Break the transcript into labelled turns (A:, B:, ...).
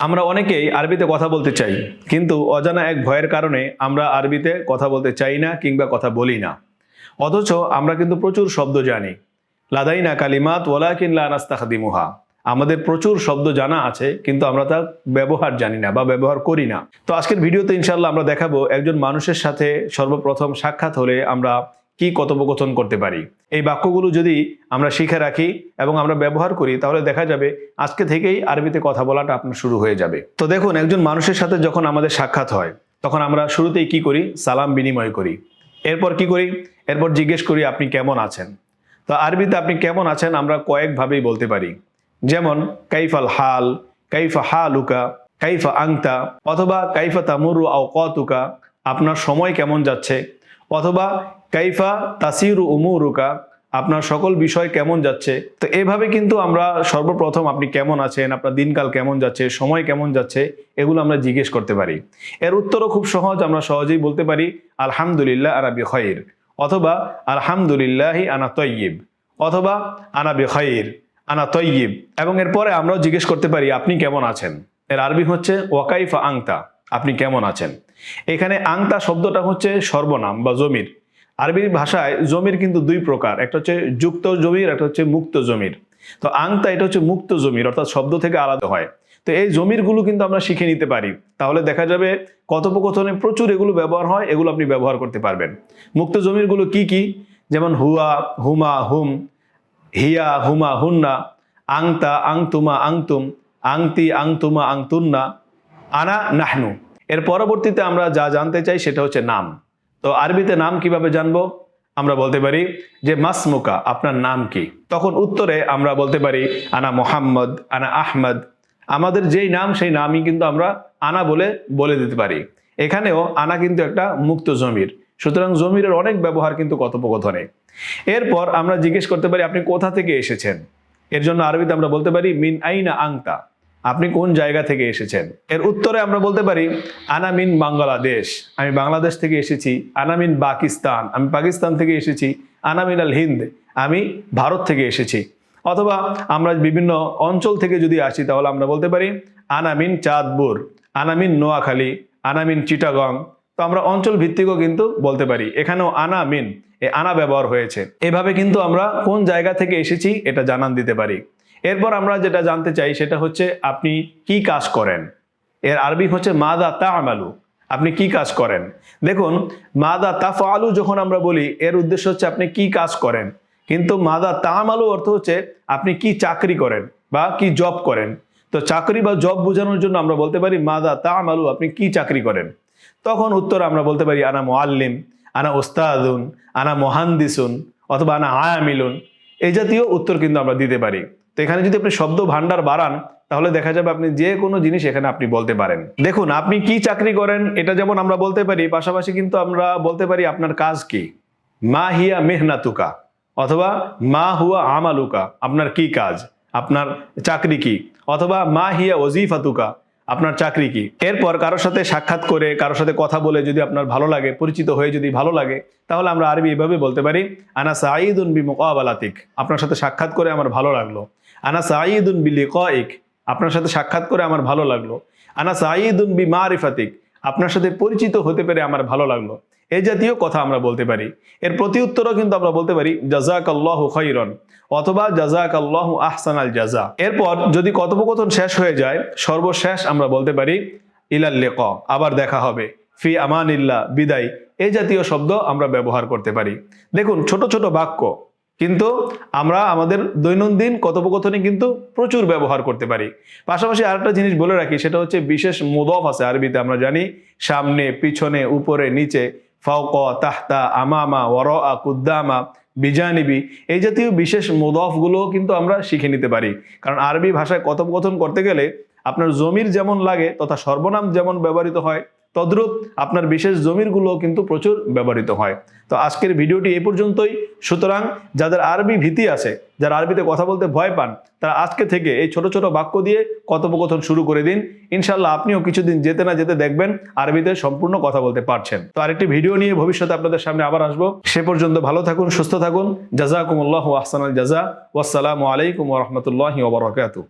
A: আমরা অনেকেই আরবিতে কথা বলতে চাই, কিন্তু অজানা এক ভয়ের কারণে আমরা আরবিতে কথা বলতে চাই না কিংবা কথা বলি না। অথচ আমরা কিন্তু প্রচুর শব্দ জানি। লাদাইনা কালিমাত ওয়ালাকিন লা নাস্তাখদিমুহা। আমাদের প্রচুর শব্দ জানা আছে, কিন্তু আমরা তার ব্যবহার জানি না বা ব্যবহার করি না। তো আজকের ভিডিওতে ইনশাআল্লাহ আমরা দেখাবো একজন মানুষের সাথে সর্বপ্রথম সাক্ষাৎ হলে আমরা কি কথোপকথন করতে পারি। এই বাক্যগুলো যদি আমরা শিখে রাখি এবং আমরা ব্যবহার করি, তাহলে দেখা যাবে আজকে থেকেই আরবিতে কথা বলাটা আপনার শুরু হয়ে যাবে। তো দেখুন, একজন মানুষের সাথে যখন আমাদের সাক্ষাৎ হয়, তখন আমরা শুরুতেই কি করি? সালাম বিনিময় করি। এরপর কি করি? এরপর জিজ্ঞেস করি আপনি কেমন আছেন। তো আরবিতে আপনি কেমন আছেন আমরা কয়েকভাবেই বলতে পারি। যেমন কাইফাল হাল, কাইফা হালুকা, কাইফা আংতা, অথবা কাইফা তামুরু আও কতুকা, আপনার সময় কেমন যাচ্ছে, অথবা কাইফা তাসিরু উমুরুকা, আপনার সকল বিষয় কেমন যাচ্ছে। তো এভাবে কিন্তু আমরা সর্বপ্রথম আপনি কেমন আছেন, আপনার দিনকাল কেমন যাচ্ছে, সময় কেমন যাচ্ছে, এগুলো আমরা জিজ্ঞেস করতে পারি। এর উত্তরও খুব সহজ, আমরা সহজেই বলতে পারি আলহামদুলিল্লাহ আনা বিখাইর, অথবা আলহামদুলিল্লাহি আনা তয়্যিব, অথবা আনা বিখাইর, আনা তয়্যিব। এবং এরপরে আমরাও জিজ্ঞেস করতে পারি আপনি কেমন আছেন। এর আরবি হচ্ছে ওয়াকাইফা আংতা, আপনি কেমন আছেন। এখানে আংতা শব্দটা হচ্ছে সর্বনাম বা জমির। আরবি ভাষায় জমির কিন্তু দুই প্রকার, একটা হচ্ছে যুক্ত জমির, একটা হচ্ছে মুক্ত জমির। তো আংতা এটা হচ্ছে মুক্ত জমির, অর্থাৎ শব্দ থেকে আলাদা হয়। তো এই জমিরগুলো কিন্তু আমরা শিখে নিতে পারি, তাহলে দেখা যাবে কথোপকথনে প্রচুর এগুলো ব্যবহার হয়, এগুলো আপনি ব্যবহার করতে পারবেন। মুক্ত জমিরগুলো কি কি? যেমন হুয়া, হুমা, হুম, হিয়া, হুমা, হুন্না, আংতা, আংতুমা, আংতুম, আংতি, আংতুমা, আংতুন্না, আনা, নাহনু। এর পরবর্তীতে আমরা যা জানতে চাই সেটা হচ্ছে নাম। তো আরবিতে নাম কিভাবে জানবো? আমরা বলতে পারি যে মাসমুকা, আপনার নাম কি। তখন উত্তরে আমরা বলতে পারি আনা মোহাম্মদ, আনা আহমদ। আমাদের যেই নাম সেই নামই কিন্তু আমরা আনা বলে দিতে পারি। এখানেও আনা কিন্তু একটা মুক্ত জমির, সুতরাং জমিরের অনেক ব্যবহার কিন্তু কথোপকথনে। এরপর আমরা জিজ্ঞেস করতে পারি আপনি কোথা থেকে এসেছেন। এর জন্য আরবিতে আমরা বলতে পারি মিন আইনা আংতা, আপনি কোন জায়গা থেকে এসেছেন। এর উত্তরে আমরা বলতে পারি আনা মিন বাংলাদেশ, আমি বাংলাদেশ থেকে এসেছি। আনা মিন পাকিস্তান, আমি পাকিস্তান থেকে এসেছি। আনা মিন আল হিন্দ, আমি ভারত থেকে এসেছি। অথবা আমরা বিভিন্ন অঞ্চল থেকে যদি আসি, তাহলে আমরা বলতে পারি আনা মিন চাঁদপুর, আনা মিন নোয়াখালী, আনা মিন চিটাগং। তো আমরা অঞ্চল ভিত্তিকও কিন্তু বলতে পারি। এখানেও আনা মিন, আনা ব্যবহার হয়েছে। এভাবে কিন্তু আমরা কোন জায়গা থেকে এসেছি এটা জানান দিতে পারি। এরপর আমরা যেটা জানতে চাই সেটা হচ্ছে আপনি কি কাজ করেন। এর আরবি হচ্ছে মাদা তা'মালু, আপনি কি কাজ করেন। দেখুন, মাদা তাফআলু যখন আমরা বলি, এর উদ্দেশ্য হচ্ছে আপনি কি কাজ করেন, কিন্তু মাদা তা'মালু অর্থ হচ্ছে আপনি কি চাকরি করেন বা কি জব করেন। তো চাকরি বা জব বোঝানোর জন্য আমরা বলতে পারি মাদা তা'মালু, আপনি কি চাকরি করেন। তখন উত্তর আমরা বলতে পারি আনা মুআল্লিম, আনা উস্তাদুন, আনা মুহান্দিসুন, অথবা আনা আমিলুন। এই জাতীয় উত্তর কিন্তু আমরা দিতে পারি। তো এখানে যদি আপনি শব্দ ভান্ডার বাড়ান, তাহলে দেখা যাবে আপনি যে কোনো জিনিস এখানে আপনি বলতে পারেন। দেখুন, আপনি কি চাকরি করেন এটা যেমন আমরা বলতে পারি, পাশাপাশি কিন্তু আমরা বলতে পারি আপনার কাজ কি। মা হিয়া মেহনাতুকা, অথবা মা হুয়া আমালুকা, আপনার কি কাজ, আপনার চাকরি কি। অথবা মা হিয়া ওজিফাতুকা, আপনার চাকরি কি। এরপর কারোর সাথে সাক্ষাৎ করে, কারোর সাথে কথা বলে যদি আপনার ভালো লাগে, পরিচিত হয়ে যদি ভালো লাগে, তাহলে আমরা আরবি এভাবে বলতে পারি আনা সাঈদুন বিমুকাবালাতিক, আপনার সাথে সাক্ষাৎ করে আমার ভালো লাগলো। আনা সাঈদুন বিলিকাইক, আপনার সাথে সাক্ষাৎ করে আমার ভালো লাগলো। আনা সাঈদুন বিমারিফাতিক, আপনার সাথে পরিচিত হতে পেরে আমার ভালো লাগলো। এই জাতীয় কথা আমরা বলতে পারি। এর প্রতি উত্তরও কিন্তু আমরা বলতে পারি জাযাকাল্লাহু খাইরান, অথবা জাযাকাল্লাহু আহসানাল জাযা। এরপর যদি কথোপকথন শেষ হয়ে যায়, সর্বশেষ আমরা বলতে পারি ইলাল লিকা, আবার দেখা হবে। ফি আমানিল্লাহ, বিদায়। এই জাতীয় শব্দ আমরা ব্যবহার করতে পারি। দেখুন, ছোট ছোট বাক্য, কিন্তু আমরা আমাদের দৈনন্দিন কথোপকথনে কিন্তু প্রচুর ব্যবহার করতে পারি। পাশাপাশি আরেকটা জিনিস বলে রাখি, সেটা হচ্ছে বিশেষ মুদফ আছে আরবিতে। আমরা জানি সামনে, পিছনে, উপরে, নিচে, ফাওকা, তাহতা, আমামা, ওয়ারাআ, কুদ্দামা, বিজানিবি। এই জাতীয় বিশেষ মুদফগুলো কিন্তু আমরা শিখে নিতে পারি। কারণ আরবি ভাষায় কথোপকথন করতে গেলে আপনার জমির যেমন লাগে তথা সর্বনাম যেমন ব্যবহৃত হয়, তদ্রূপ আপনার বিশেষ জমিরগুলো কিন্তু প্রচুর ব্যবহৃত হয়। তো আজকের ভিডিওটি এই পর্যন্তই। সুতরাং যাদের আরবি ভীতি আছে, যারা আরবিতে কথা বলতে ভয় পান, তারা আজকে থেকে এই ছোট ছোট বাক্য দিয়ে কথোপকথন শুরু করে দিন। ইনশাল্লাহ আপনিও কিছুদিন যেতে না যেতে দেখবেন আরবিতে সম্পূর্ণ কথা বলতে পারছেন। তো আরেকটি ভিডিও নিয়ে ভবিষ্যতে আপনাদের সামনে আবার আসবো। সে পর্যন্ত ভালো থাকুন, সুস্থ থাকুন। জাযাকুমুল্লাহু আহসানাল জাযা। ওয়াসসালামু আলাইকুম ওয়া রাহমাতুল্লাহি ওয়া বারাকাতুহু।